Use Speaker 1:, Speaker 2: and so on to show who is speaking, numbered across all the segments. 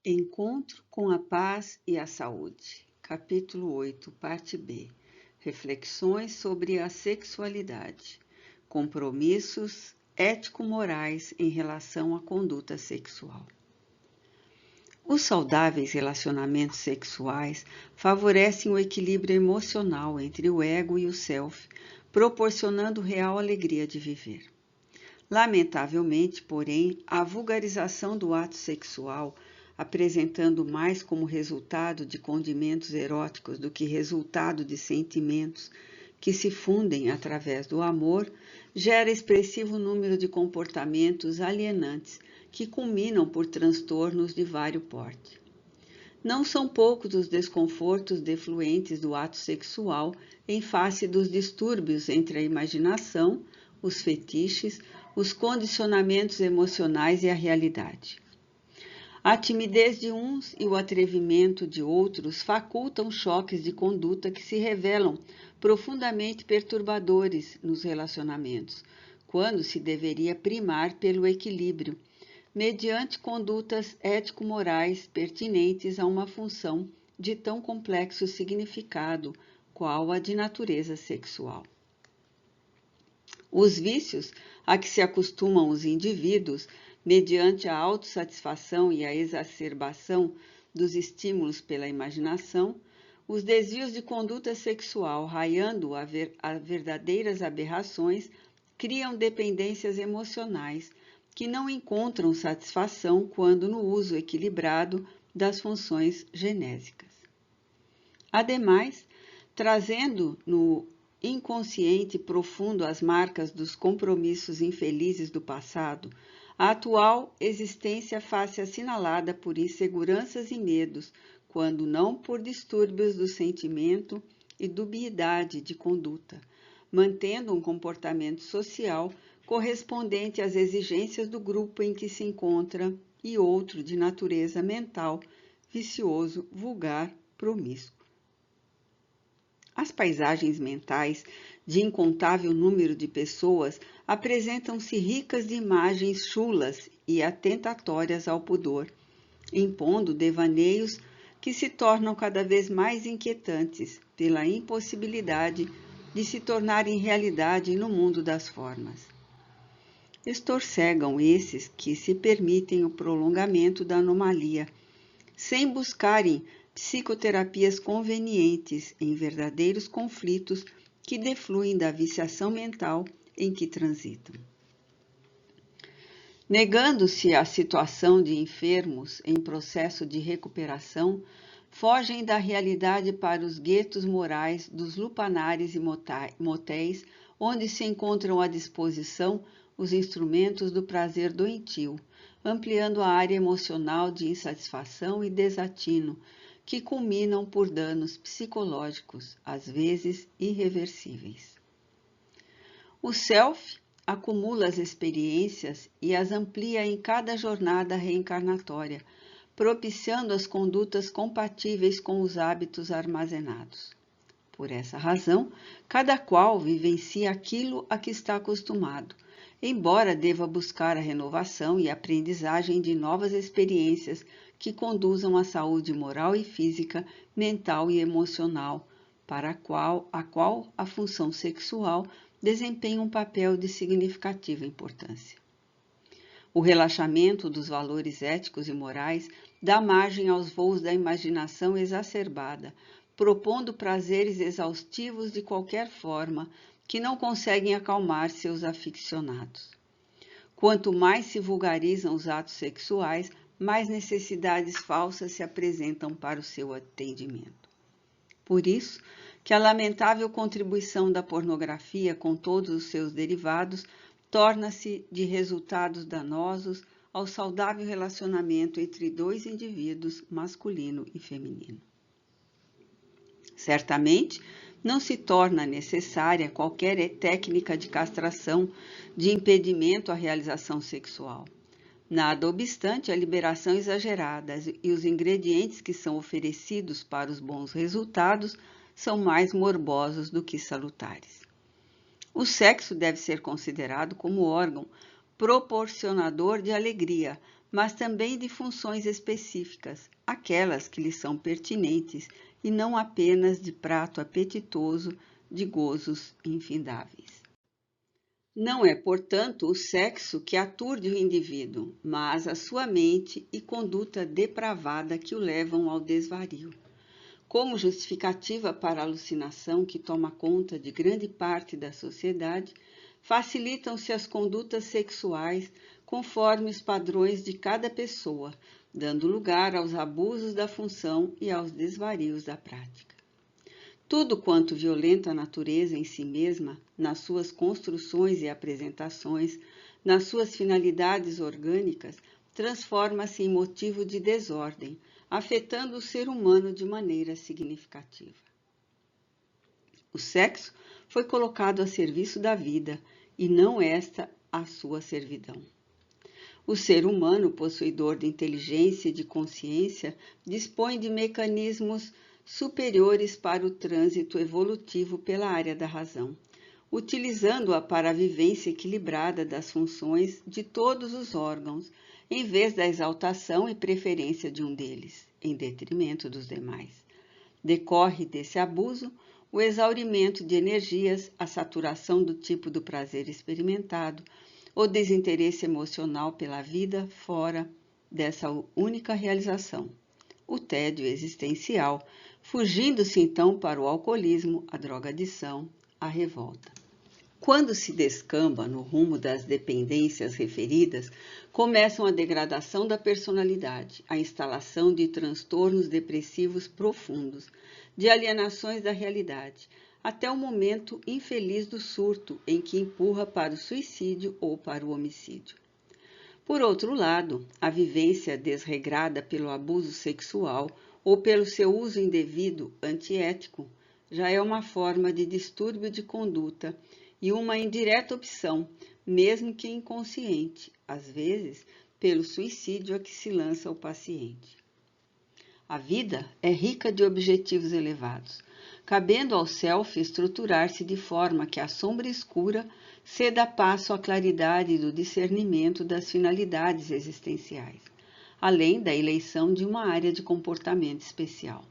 Speaker 1: Encontro com a paz e a saúde. Capítulo 8, parte B. Reflexões sobre a sexualidade. Compromissos ético-morais em relação à conduta sexual. Os saudáveis relacionamentos sexuais favorecem o equilíbrio emocional entre o ego e o self, proporcionando real alegria de viver. Lamentavelmente, porém, a vulgarização do ato sexual, apresentando mais como resultado de condimentos eróticos do que resultado de sentimentos que se fundem através do amor, gera expressivo número de comportamentos alienantes que culminam por transtornos de vário porte. Não são poucos os desconfortos defluentes do ato sexual em face dos distúrbios entre a imaginação, os fetiches, os condicionamentos emocionais e a realidade. A timidez de uns e o atrevimento de outros facultam choques de conduta que se revelam profundamente perturbadores nos relacionamentos, quando se deveria primar pelo equilíbrio, mediante condutas ético-morais pertinentes a uma função de tão complexo significado qual a de natureza sexual. Os vícios a que se acostumam os indivíduos, mediante a autossatisfação e a exacerbação dos estímulos pela imaginação, os desvios de conduta sexual, raiando a verdadeiras aberrações, criam dependências emocionais que não encontram satisfação quando no uso equilibrado das funções genésicas. Ademais, trazendo no inconsciente profundo as marcas dos compromissos infelizes do passado, a atual existência faz-se assinalada por inseguranças e medos, quando não por distúrbios do sentimento e dubiedade de conduta, mantendo um comportamento social correspondente às exigências do grupo em que se encontra e outro de natureza mental, vicioso, vulgar, promíscuo. As paisagens mentais de incontável número de pessoas apresentam-se ricas de imagens chulas e atentatórias ao pudor, impondo devaneios que se tornam cada vez mais inquietantes pela impossibilidade de se tornarem realidade no mundo das formas. Estorcegam esses que se permitem o prolongamento da anomalia, sem buscarem psicoterapias convenientes em verdadeiros conflitos que defluem da viciação mental em que transitam. Negando-se à situação de enfermos em processo de recuperação, fogem da realidade para os guetos morais dos lupanares e motéis, onde se encontram à disposição os instrumentos do prazer doentio, ampliando a área emocional de insatisfação e desatino, que culminam por danos psicológicos, às vezes irreversíveis. O self acumula as experiências e as amplia em cada jornada reencarnatória, propiciando as condutas compatíveis com os hábitos armazenados. Por essa razão, cada qual vivencia aquilo a que está acostumado, embora deva buscar a renovação e aprendizagem de novas experiências que conduzam à saúde moral e física, mental e emocional, para a qual a função sexual desempenha um papel de significativa importância. O relaxamento dos valores éticos e morais dá margem aos voos da imaginação exacerbada, propondo prazeres exaustivos de qualquer forma que não conseguem acalmar seus aficionados. Quanto mais se vulgarizam os atos sexuais, mais necessidades falsas se apresentam para o seu atendimento. Por isso, que a lamentável contribuição da pornografia com todos os seus derivados torna-se de resultados danosos ao saudável relacionamento entre dois indivíduos, masculino e feminino. Certamente, não se torna necessária qualquer técnica de castração de impedimento à realização sexual. Nada obstante, a liberação exagerada e os ingredientes que são oferecidos para os bons resultados são mais morbosos do que salutares. O sexo deve ser considerado como órgão proporcionador de alegria, mas também de funções específicas, aquelas que lhes são pertinentes e não apenas de prato apetitoso de gozos infindáveis. Não é, portanto, o sexo que aturde o indivíduo, mas a sua mente e conduta depravada que o levam ao desvario. Como justificativa para a alucinação que toma conta de grande parte da sociedade, facilitam-se as condutas sexuais conforme os padrões de cada pessoa, dando lugar aos abusos da função e aos desvarios da prática. Tudo quanto violenta a natureza em si mesma, nas suas construções e apresentações, nas suas finalidades orgânicas, transforma-se em motivo de desordem, afetando o ser humano de maneira significativa. O sexo foi colocado a serviço da vida e não esta a sua servidão. O ser humano, possuidor de inteligência e de consciência, dispõe de mecanismos superiores para o trânsito evolutivo pela área da razão, utilizando-a para a vivência equilibrada das funções de todos os órgãos, em vez da exaltação e preferência de um deles, em detrimento dos demais. Decorre desse abuso o exaurimento de energias, a saturação do tipo do prazer experimentado, o desinteresse emocional pela vida fora dessa única realização, o tédio existencial, fugindo-se então para o alcoolismo, a drogadição, a revolta. Quando se descamba no rumo das dependências referidas, começam a degradação da personalidade, a instalação de transtornos depressivos profundos, de alienações da realidade, até o momento infeliz do surto, em que empurra para o suicídio ou para o homicídio. Por outro lado, a vivência desregrada pelo abuso sexual ou pelo seu uso indevido, antiético, já é uma forma de distúrbio de conduta e uma indireta opção, mesmo que inconsciente, às vezes pelo suicídio a que se lança o paciente. A vida é rica de objetivos elevados, cabendo ao self estruturar-se de forma que a sombra escura ceda passo à claridade do discernimento das finalidades existenciais, além da eleição de uma área de comportamento especial.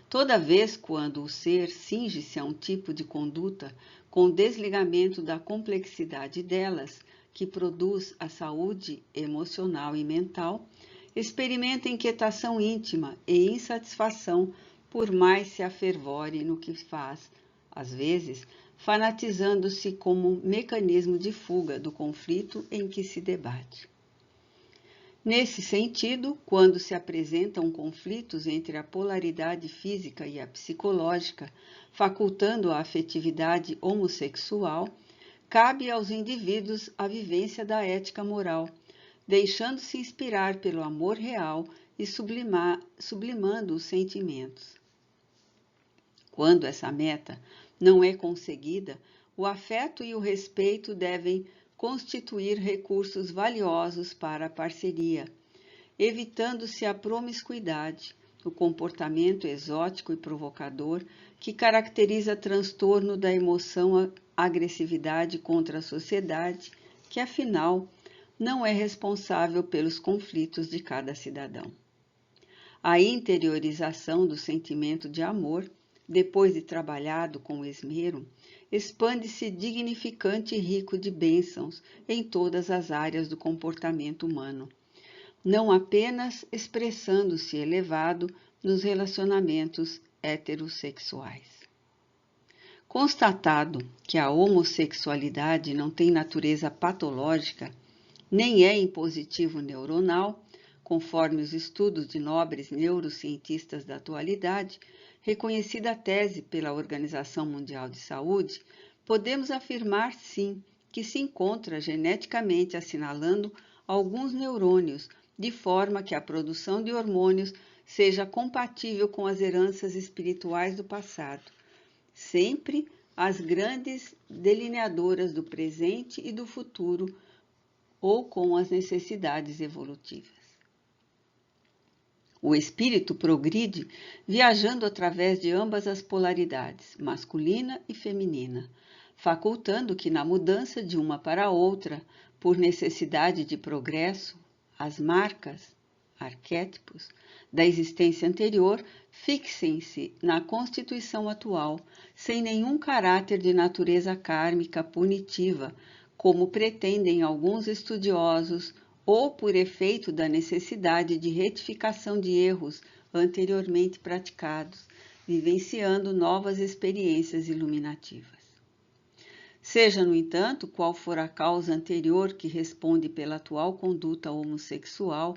Speaker 1: Toda vez quando o ser cinge-se a um tipo de conduta com desligamento da complexidade delas, que produz a saúde emocional e mental, experimenta inquietação íntima e insatisfação por mais se afervore no que faz, às vezes, fanatizando-se como mecanismo de fuga do conflito em que se debate. Nesse sentido, quando se apresentam conflitos entre a polaridade física e a psicológica, facultando a afetividade homossexual, cabe aos indivíduos a vivência da ética moral, deixando-se inspirar pelo amor real e sublimando os sentimentos. Quando essa meta não é conseguida, o afeto e o respeito devem constituir recursos valiosos para a parceria, evitando-se a promiscuidade, o comportamento exótico e provocador que caracteriza transtorno da emoção agressividade contra a sociedade, que afinal não é responsável pelos conflitos de cada cidadão. A interiorização do sentimento de amor, depois de trabalhado com esmero, expande-se dignificante e rico de bênçãos em todas as áreas do comportamento humano, não apenas expressando-se elevado nos relacionamentos heterossexuais. Constatado que a homossexualidade não tem natureza patológica, nem é impositivo neuronal, conforme os estudos de nobres neurocientistas da atualidade, reconhecida a tese pela Organização Mundial de Saúde, podemos afirmar sim que se encontra geneticamente assinalando alguns neurônios, de forma que a produção de hormônios seja compatível com as heranças espirituais do passado, sempre as grandes delineadoras do presente e do futuro, ou com as necessidades evolutivas. O espírito progride viajando através de ambas as polaridades, masculina e feminina, facultando que na mudança de uma para outra, por necessidade de progresso, As marcas, arquétipos, da existência anterior fixem-se na constituição atual, sem nenhum caráter de natureza kármica punitiva, como pretendem alguns estudiosos, ou por efeito da necessidade de retificação de erros anteriormente praticados, vivenciando novas experiências iluminativas. Seja, no entanto, qual for a causa anterior que responde pela atual conduta homossexual,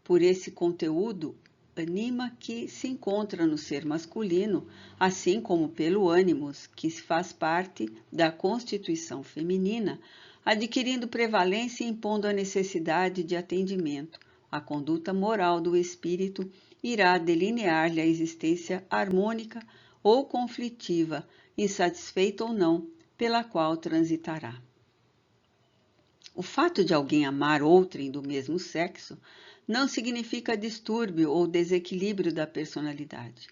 Speaker 1: por esse conteúdo anima que se encontra no ser masculino, assim como pelo ânimos, que faz parte da constituição feminina, adquirindo prevalência e impondo a necessidade de atendimento, a conduta moral do espírito irá delinear-lhe a existência harmônica ou conflitiva, insatisfeita ou não, pela qual transitará. O fato de alguém amar outrem do mesmo sexo não significa distúrbio ou desequilíbrio da personalidade,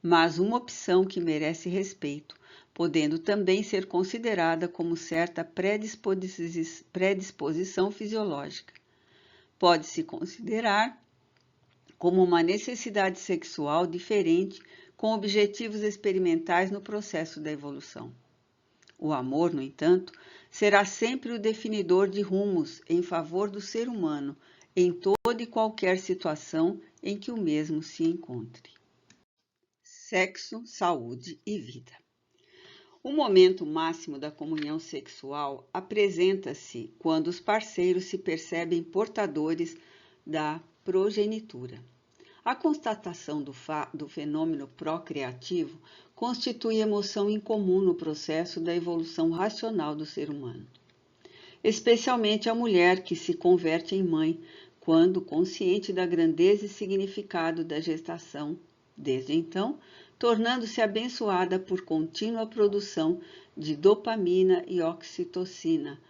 Speaker 1: mas uma opção que merece respeito, podendo também ser considerada como certa predisposição fisiológica. Pode-se considerar como uma necessidade sexual diferente com objetivos experimentais no processo da evolução. O amor, no entanto, será sempre o definidor de rumos em favor do ser humano, em toda e qualquer situação em que o mesmo se encontre. Sexo, saúde e vida. O momento máximo da comunhão sexual apresenta-se quando os parceiros se percebem portadores da progenitura. A constatação do fenômeno procriativo constitui emoção incomum no processo da evolução racional do ser humano. Especialmente a mulher que se converte em mãe, quando consciente da grandeza e significado da gestação, desde então, tornando-se abençoada por contínua produção de dopamina e oxitocina,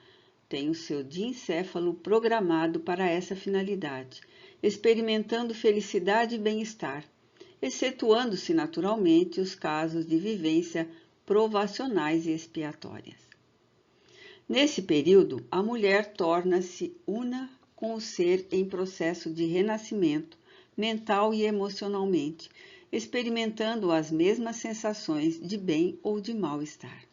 Speaker 1: tem o seu diencéfalo programado para essa finalidade, experimentando felicidade e bem-estar, excetuando-se naturalmente os casos de vivência provacionais e expiatórias. Nesse período, a mulher torna-se una com o ser em processo de renascimento, mental e emocionalmente, experimentando as mesmas sensações de bem ou de mal-estar.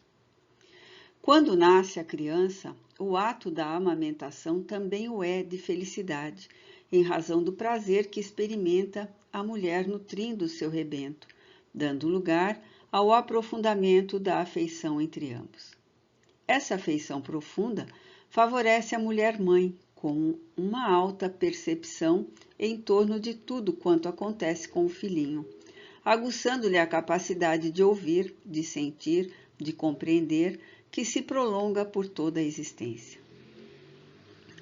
Speaker 1: Quando nasce a criança, o ato da amamentação também o é de felicidade, em razão do prazer que experimenta a mulher nutrindo o seu rebento, dando lugar ao aprofundamento da afeição entre ambos. Essa afeição profunda favorece a mulher-mãe, com uma alta percepção em torno de tudo quanto acontece com o filhinho, aguçando-lhe a capacidade de ouvir, de sentir, de compreender, que se prolonga por toda a existência.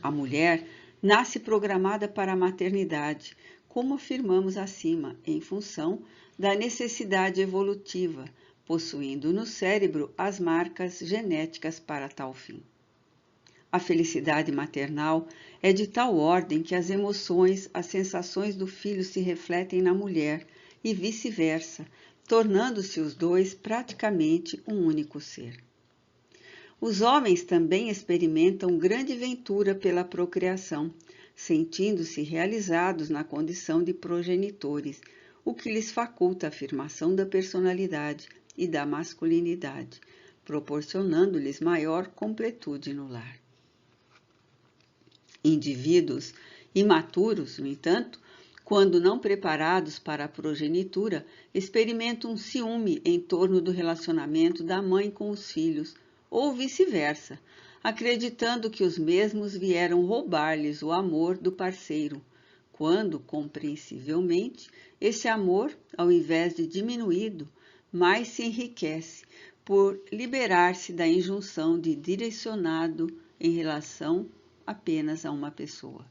Speaker 1: A mulher nasce programada para a maternidade, como afirmamos acima, em função da necessidade evolutiva, possuindo no cérebro as marcas genéticas para tal fim. A felicidade maternal é de tal ordem que as emoções, as sensações do filho se refletem na mulher e vice-versa, tornando-se os dois praticamente um único ser. Os homens também experimentam grande ventura pela procriação, sentindo-se realizados na condição de progenitores, o que lhes faculta a afirmação da personalidade e da masculinidade, proporcionando-lhes maior completude no lar. Indivíduos imaturos, no entanto, quando não preparados para a progenitura, experimentam um ciúme em torno do relacionamento da mãe com os filhos, ou vice-versa, acreditando que os mesmos vieram roubar-lhes o amor do parceiro, quando, compreensivelmente, esse amor, ao invés de diminuído, mais se enriquece por liberar-se da injunção de direcionado em relação apenas a uma pessoa.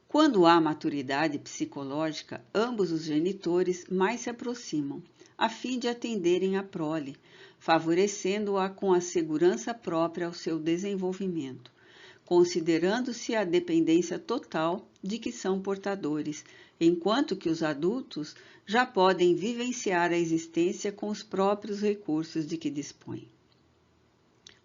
Speaker 1: Quando há maturidade psicológica, ambos os genitores mais se aproximam, a fim de atenderem à prole, favorecendo-a com a segurança própria ao seu desenvolvimento, considerando-se a dependência total de que são portadores, enquanto que os adultos já podem vivenciar a existência com os próprios recursos de que dispõem.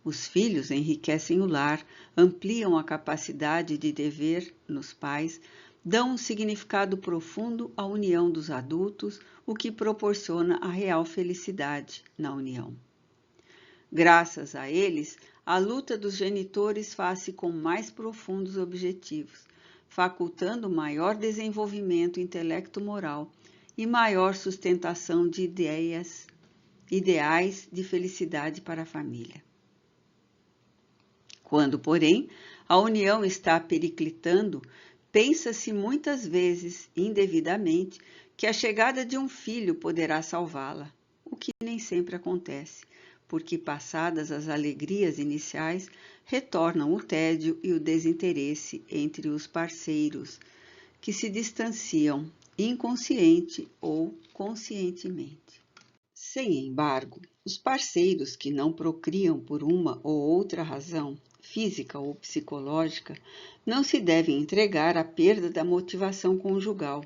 Speaker 1: Os filhos enriquecem o lar, ampliam a capacidade de dever nos pais, dão um significado profundo à união dos adultos, o que proporciona a real felicidade na união. Graças a eles, a luta dos genitores faz-se com mais profundos objetivos, facultando maior desenvolvimento intelecto-moral e maior sustentação de ideais de felicidade para a família. Quando, porém, a união está periclitando, pensa-se muitas vezes, indevidamente, que a chegada de um filho poderá salvá-la, o que nem sempre acontece, porque passadas as alegrias iniciais, retornam o tédio e o desinteresse entre os parceiros, que se distanciam inconsciente ou conscientemente. Sem embargo, os parceiros que não procriam por uma ou outra razão, física ou psicológica, não se devem entregar à perda da motivação conjugal,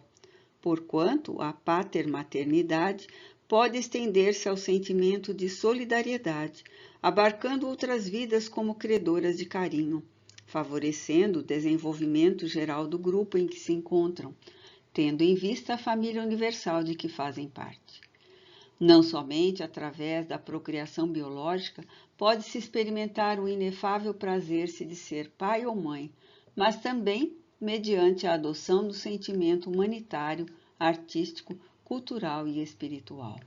Speaker 1: porquanto a patermaternidade pode estender-se ao sentimento de solidariedade, abarcando outras vidas como credoras de carinho, favorecendo o desenvolvimento geral do grupo em que se encontram, tendo em vista a família universal de que fazem parte. Não somente através da procriação biológica pode-se experimentar o inefável prazer-se de ser pai ou mãe, mas também mediante a adoção do sentimento humanitário, artístico, cultural e espiritual.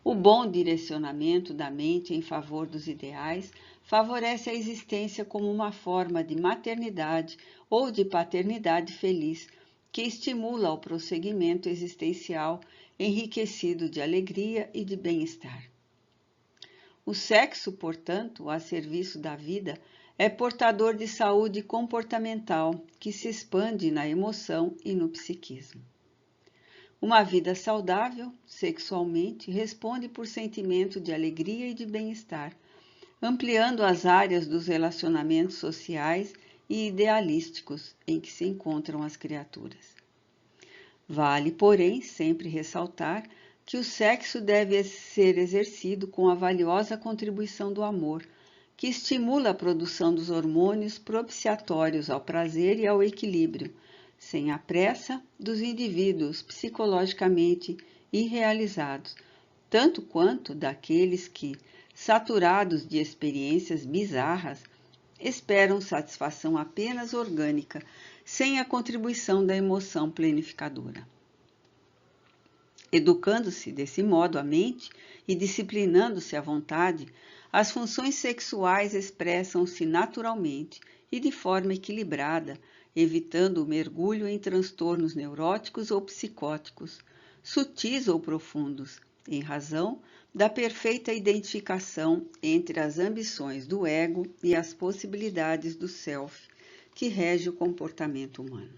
Speaker 1: O bom direcionamento da mente em favor dos ideais favorece a existência como uma forma de maternidade ou de paternidade feliz, que estimula o prosseguimento existencial enriquecido de alegria e de bem-estar. O sexo, portanto, a serviço da vida, é portador de saúde comportamental que se expande na emoção e no psiquismo. Uma vida saudável, sexualmente, responde por sentimento de alegria e de bem-estar, ampliando as áreas dos relacionamentos sociais e idealísticos em que se encontram as criaturas. Vale, porém, sempre ressaltar que o sexo deve ser exercido com a valiosa contribuição do amor, que estimula a produção dos hormônios propiciatórios ao prazer e ao equilíbrio, sem a pressa dos indivíduos psicologicamente irrealizados, tanto quanto daqueles que, saturados de experiências bizarras, esperam satisfação apenas orgânica, sem a contribuição da emoção planificadora. Educando-se desse modo a mente e disciplinando-se a vontade, as funções sexuais expressam-se naturalmente e de forma equilibrada, evitando o mergulho em transtornos neuróticos ou psicóticos, sutis ou profundos, em razão da perfeita identificação entre as ambições do ego e as possibilidades do self, que rege o comportamento humano.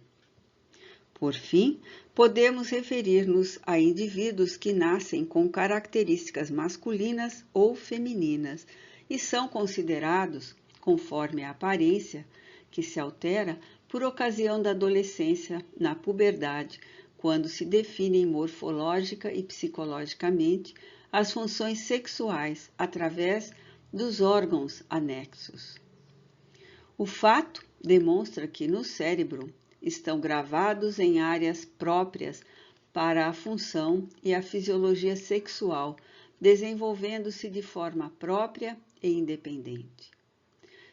Speaker 1: Por fim, podemos referir-nos a indivíduos que nascem com características masculinas ou femininas e são considerados, conforme a aparência, que se altera por ocasião da adolescência, na puberdade, quando se definem morfológica e psicologicamente as funções sexuais através dos órgãos anexos. O fato demonstra que no cérebro estão gravados em áreas próprias para a função e a fisiologia sexual, desenvolvendo-se de forma própria e independente.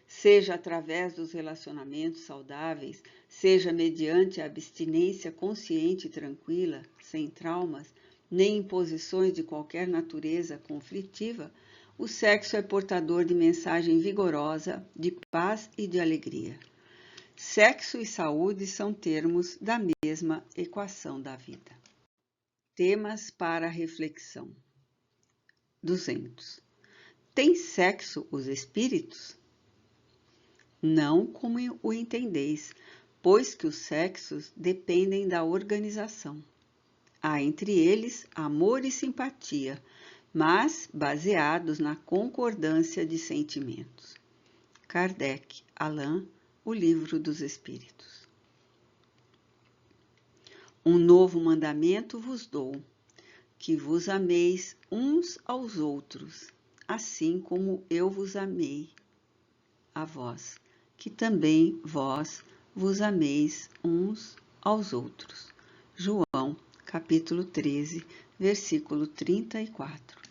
Speaker 1: Seja através dos relacionamentos saudáveis, seja mediante a abstinência consciente e tranquila, sem traumas, nem imposições de qualquer natureza conflitiva, o sexo é portador de mensagem vigorosa de paz e de alegria. Sexo e saúde são termos da mesma equação da vida. Temas para reflexão. 200. Tem sexo os espíritos? Não como o entendeis, pois que os sexos dependem da organização. Há entre eles amor e simpatia, mas baseados na concordância de sentimentos. Kardec, Alain, O Livro dos Espíritos. Um novo mandamento vos dou, que vos ameis uns aos outros, assim como eu vos amei a vós, que também vós vos ameis uns aos outros. João, capítulo 13, versículo 34.